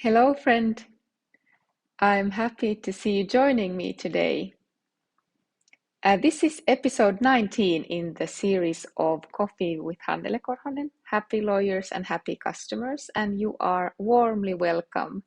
Hello, friend. I'm happy to see you joining me today. This is episode 19 in the series of Coffee with Hannele Korhonen, Happy Lawyers and Happy Customers, and you are warmly welcome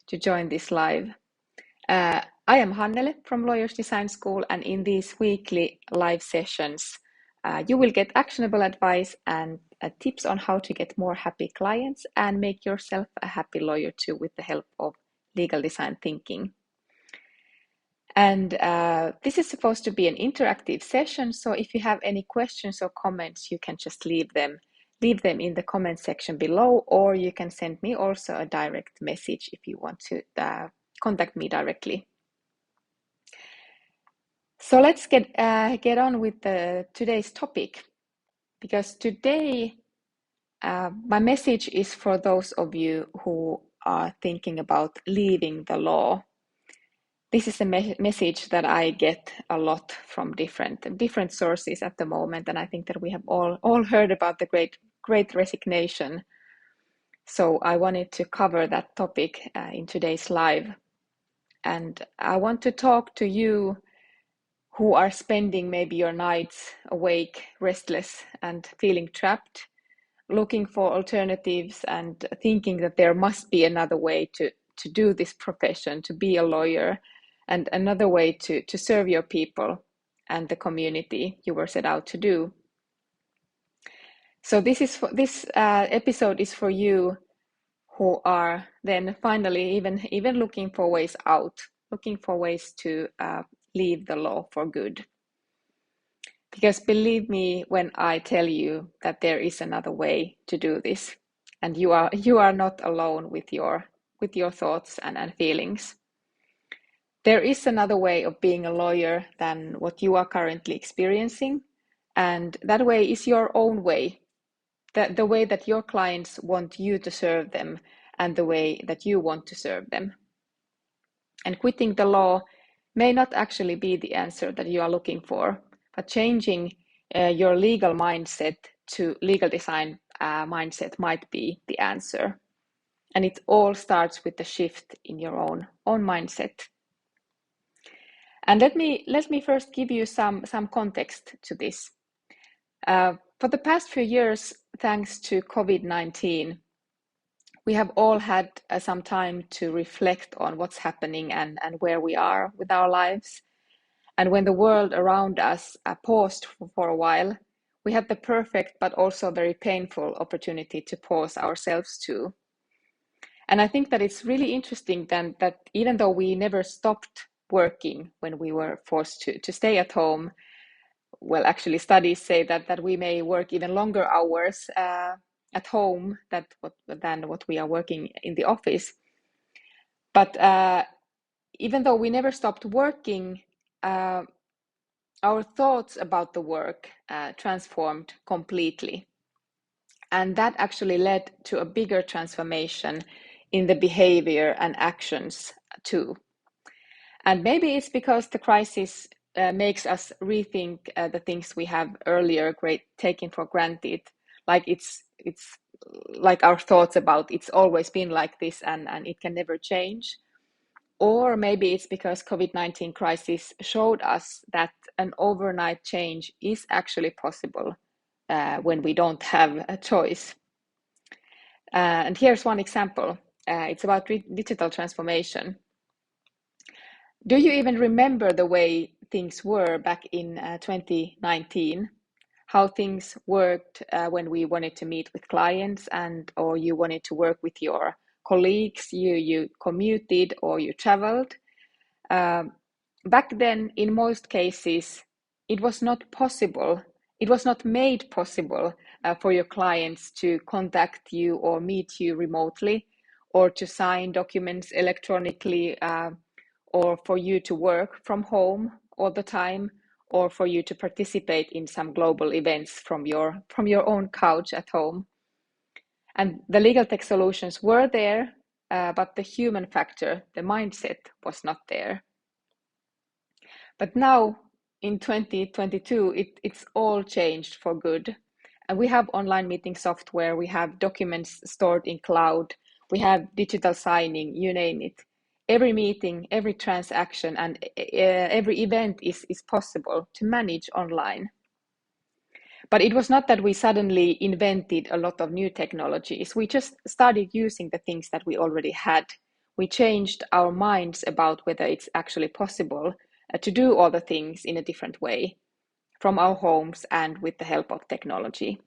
to join this live. I am Hannele from Lawyers Design School, and in these weekly live sessions, you will get actionable advice and tips on how to get more happy clients and make yourself a happy lawyer too with the help of legal design thinking. And this is supposed to be an interactive session, so if you have any questions or comments, you can just leave them in the comment section below, or you can send me also a direct message if you want to contact me directly. So let's get on with today's topic, because today my message is for those of you who are thinking about leaving the law. This is a message that I get a lot from different sources at the moment, and I think that we have all heard about the great resignation. So I wanted to cover that topic in today's live, and I want to talk to you who are spending maybe your nights awake, restless, and feeling trapped, looking for alternatives and thinking that there must be another way to do this profession, to be a lawyer, and another way to serve your people and the community you were set out to do. So this episode is for you who are then finally even looking for ways out, looking for ways to leave the law for good. Because believe me when I tell you that there is another way to do this, and you are not alone with your thoughts and feelings. There is another way of being a lawyer than what you are currently experiencing, and that way is your own way, the way that your clients want you to serve them and the way that you want to serve them. And quitting the law may not actually be the answer that you are looking for, but changing your legal mindset to legal design mindset might be the answer. And it all starts with the shift in your own mindset. And let me first give you some context to this. For the past few years, thanks to COVID-19, we have all had some time to reflect on what's happening and where we are with our lives. And when the world around us paused for a while, we had the perfect but also very painful opportunity to pause ourselves too. And I think that it's really interesting then that even though we never stopped working when we were forced to stay at home, well, actually studies say that we may work even longer hours at home than what we are working in the office. But even though we never stopped working, our thoughts about the work transformed completely. And that actually led to a bigger transformation in the behavior and actions too. And maybe it's because the crisis makes us rethink the things we have earlier taken for granted. Like it's like our thoughts about it's always been like this and it can never change. Or maybe it's because COVID-19 crisis showed us that an overnight change is actually possible when we don't have a choice. And here's one example. It's about digital transformation. Do you even remember the way things were back in 2019? How things worked when we wanted to meet with clients or you wanted to work with your colleagues, you commuted or you traveled? Back then, in most cases, it was not possible. It was not made possible for your clients to contact you or meet you remotely, or to sign documents electronically, or for you to work from home all the time, or for you to participate in some global events from your own couch at home. And the legal tech solutions were there, but the human factor, the mindset, was not there. But now in 2022, it's all changed for good. And we have online meeting software, we have documents stored in cloud, We have digital signing, you name it. Every meeting, every transaction, and every event is possible to manage online. But it was not that we suddenly invented a lot of new technologies. We just started using the things that we already had. We changed our minds about whether it's actually possible to do all the things in a different way from our homes and with the help of technology.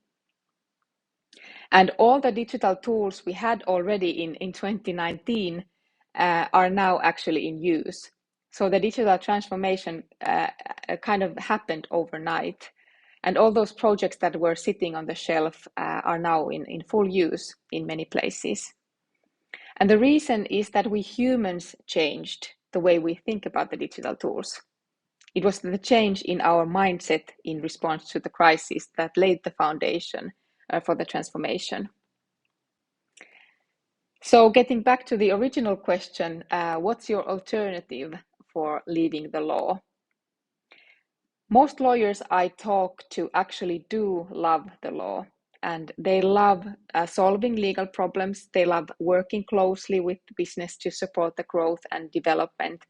And all the digital tools we had already in 2019 are now actually in use. So the digital transformation kind of happened overnight. And all those projects that were sitting on the shelf are now in full use in many places. And the reason is that we humans changed the way we think about the digital tools. It was the change in our mindset in response to the crisis that laid the foundation for the transformation. So getting back to the original question, what's your alternative for leaving the law? Most lawyers I talk to actually do love the law, and they love solving legal problems. They love working closely with business to support the growth and development.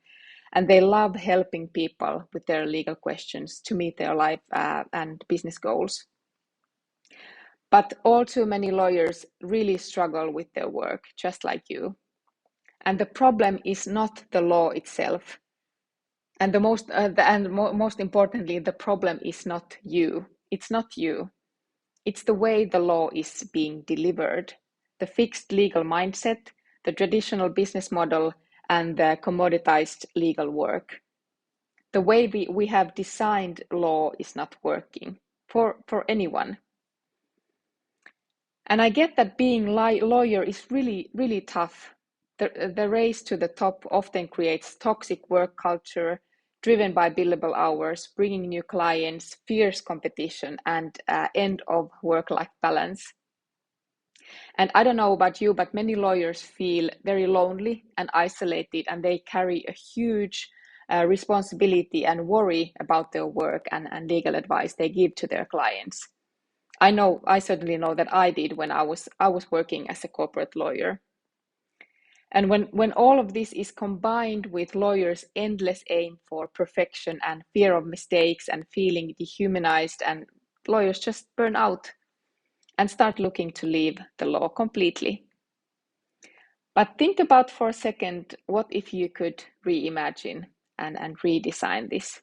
And they love helping people with their legal questions to meet their life and business goals. But all too many lawyers really struggle with their work, just like you. And the problem is not the law itself. And most importantly, the problem is not you. It's not you. It's the way the law is being delivered. The fixed legal mindset, the traditional business model, and the commoditized legal work. The way we have designed law is not working for anyone. And I get that being lawyer is really, really tough. The race to the top often creates toxic work culture driven by billable hours, bringing new clients, fierce competition, and end of work-life balance. And I don't know about you, but many lawyers feel very lonely and isolated, and they carry a huge responsibility and worry about their work and legal advice they give to their clients. I certainly know that I did when I was working as a corporate lawyer. And when all of this is combined with lawyers' endless aim for perfection and fear of mistakes and feeling dehumanized, and lawyers just burn out and start looking to leave the law completely. But think about for a second, what if you could reimagine and redesign this?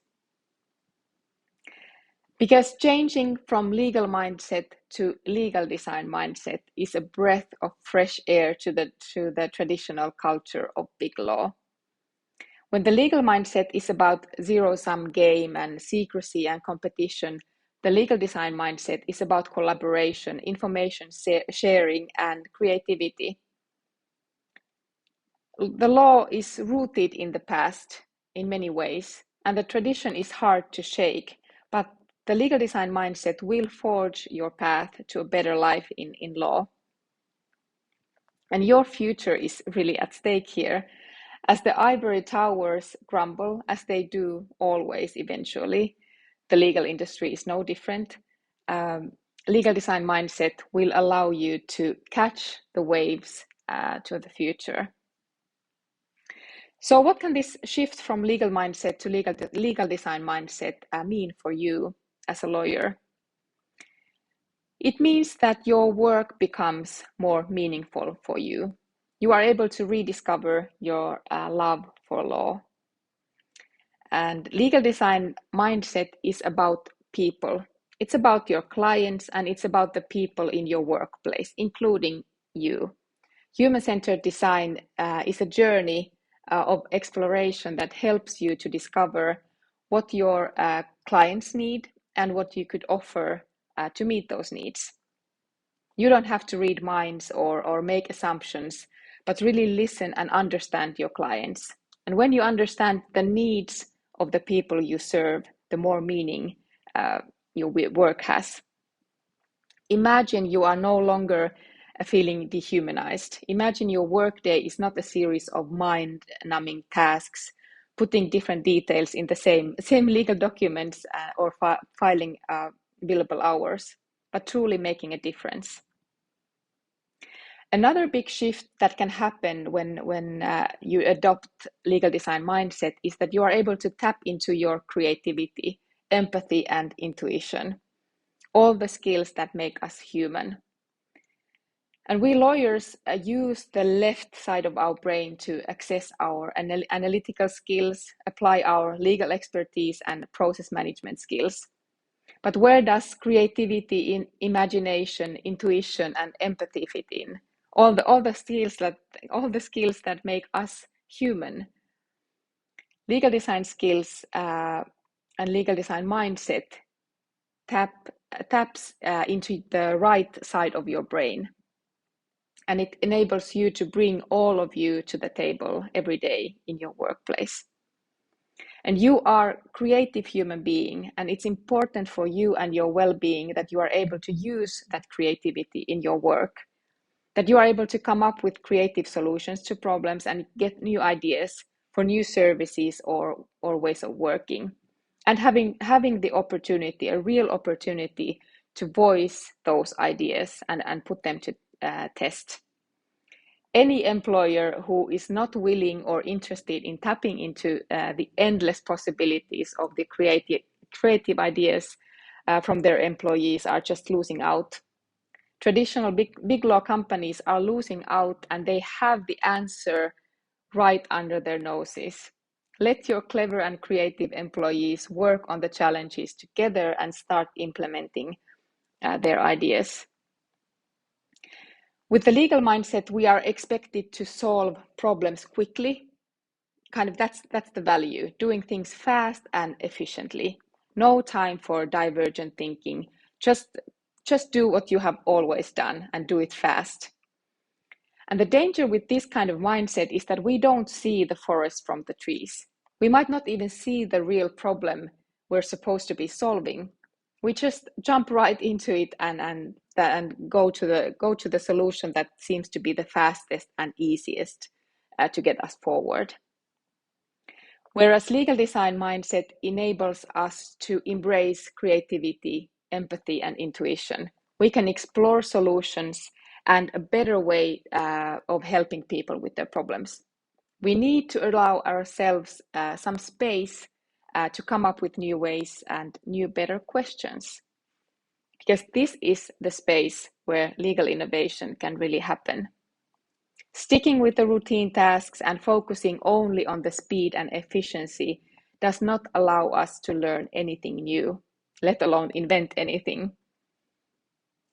Because changing from legal mindset to legal design mindset is a breath of fresh air to the traditional culture of big law. When the legal mindset is about zero-sum game and secrecy and competition, the legal design mindset is about collaboration, information sharing, and creativity. The law is rooted in the past in many ways, and the tradition is hard to shake, but the legal design mindset will forge your path to a better life in law. And your future is really at stake here. As the ivory towers crumble, as they do always eventually, the legal industry is no different. Legal design mindset will allow you to catch the waves to the future. So what can this shift from legal mindset to legal design mindset mean for you as a lawyer? It means that your work becomes more meaningful for you. You are able to rediscover your love for law. And legal design mindset is about people. It's about your clients and it's about the people in your workplace, including you. Human-centered design is a journey of exploration that helps you to discover what your clients need and what you could offer to meet those needs. You don't have to read minds or make assumptions, but really listen and understand your clients. And when you understand the needs of the people you serve, the more meaning your work has. Imagine you are no longer feeling dehumanized. Imagine your workday is not a series of mind-numbing tasks, putting different details in the same legal documents or filing billable hours, but truly making a difference. Another big shift that can happen when you adopt legal design mindset is that you are able to tap into your creativity, empathy, and intuition, all the skills that make us human. And we lawyers use the left side of our brain to access our analytical skills, apply our legal expertise, and process management skills. But where does creativity, imagination, intuition, and empathy fit in? All the skills that make us human. Legal design skills and legal design mindset taps into the right side of your brain, and it enables you to bring all of you to the table every day in your workplace. And you are a creative human being, and it's important for you and your well-being that you are able to use that creativity in your work, that you are able to come up with creative solutions to problems and get new ideas for new services or ways of working. And having the opportunity, a real opportunity to voice those ideas and put them to test. Any employer who is not willing or interested in tapping into the endless possibilities of the creative ideas from their employees are just losing out. Traditional big law companies are losing out, and they have the answer right under their noses. Let your clever and creative employees work on the challenges together and start implementing their ideas. With the legal mindset, we are expected to solve problems quickly. Kind of that's the value, doing things fast and efficiently. No time for divergent thinking. Just do what you have always done and do it fast. And the danger with this kind of mindset is that we don't see the forest from the trees. We might not even see the real problem we're supposed to be solving. We just jump right into it and go to the solution that seems to be the fastest and easiest to get us forward. Whereas legal design mindset enables us to embrace creativity, empathy, and intuition. We can explore solutions and a better way of helping people with their problems. We need to allow ourselves some space to come up with new ways and new, better questions. Because this is the space where legal innovation can really happen. Sticking with the routine tasks and focusing only on the speed and efficiency does not allow us to learn anything new, let alone invent anything.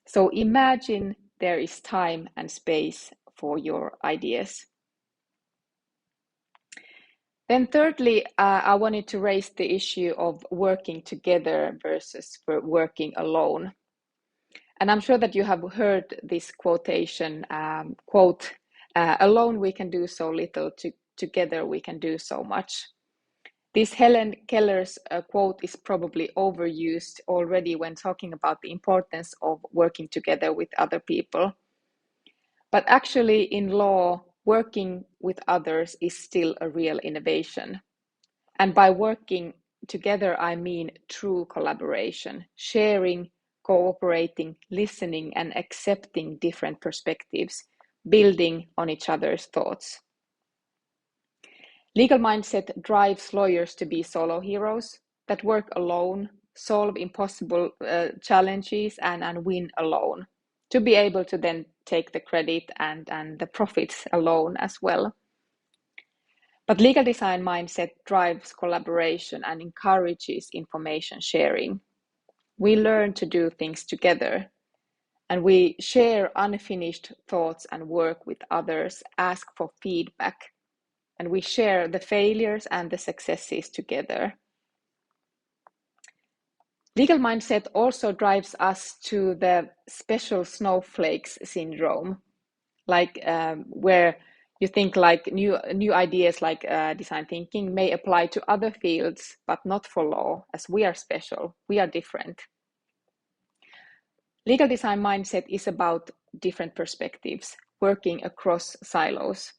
So imagine there is time and space for your ideas. Then thirdly, I wanted to raise the issue of working together versus working alone. And I'm sure that you have heard this quotation, quote, alone we can do so little, together we can do so much. This Helen Keller's quote is probably overused already when talking about the importance of working together with other people. But actually in law, working with others is still a real innovation. And by working together, I mean true collaboration, sharing, cooperating, listening, and accepting different perspectives, building on each other's thoughts. Legal mindset drives lawyers to be solo heroes that work alone, solve impossible challenges, and win alone, to be able to then take the credit and the profits alone as well. But legal design mindset drives collaboration and encourages information sharing. We learn to do things together, and we share unfinished thoughts and work with others, ask for feedback, and we share the failures and the successes together. Legal mindset also drives us to the special snowflakes syndrome, like where you think like new ideas like design thinking may apply to other fields, but not for law, as we are special, we are different. Legal design mindset is about different perspectives, working across silos.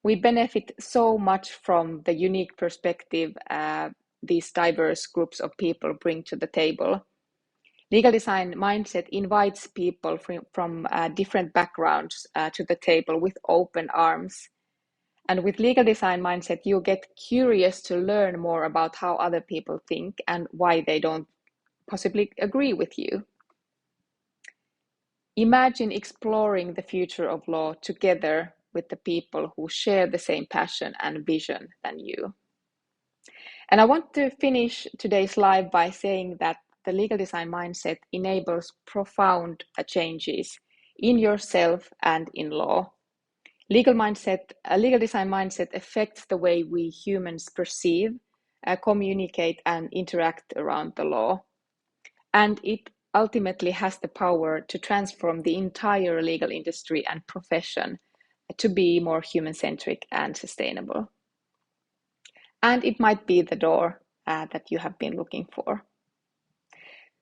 We benefit so much from the unique perspective these diverse groups of people bring to the table. Legal design mindset invites people from different backgrounds to the table with open arms. And with legal design mindset, you get curious to learn more about how other people think and why they don't possibly agree with you. Imagine exploring the future of law together with the people who share the same passion and vision than you. And I want to finish today's live by saying that the legal design mindset enables profound changes in yourself and in law. Legal design mindset affects the way we humans perceive, communicate, and interact around the law. And it ultimately has the power to transform the entire legal industry and profession to be more human-centric and sustainable. And it might be the door that you have been looking for.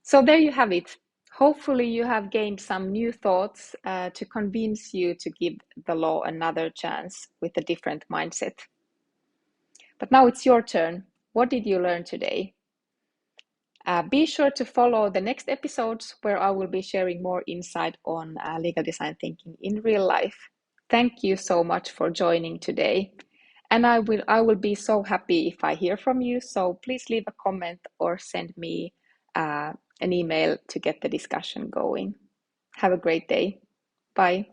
So there you have it. Hopefully you have gained some new thoughts to convince you to give the law another chance with a different mindset. But now it's your turn. What did you learn today? Be sure to follow the next episodes where I will be sharing more insight on legal design thinking in real life. Thank you so much for joining today. And I will be so happy if I hear from you. So please leave a comment or send me an email to get the discussion going. Have a great day. Bye.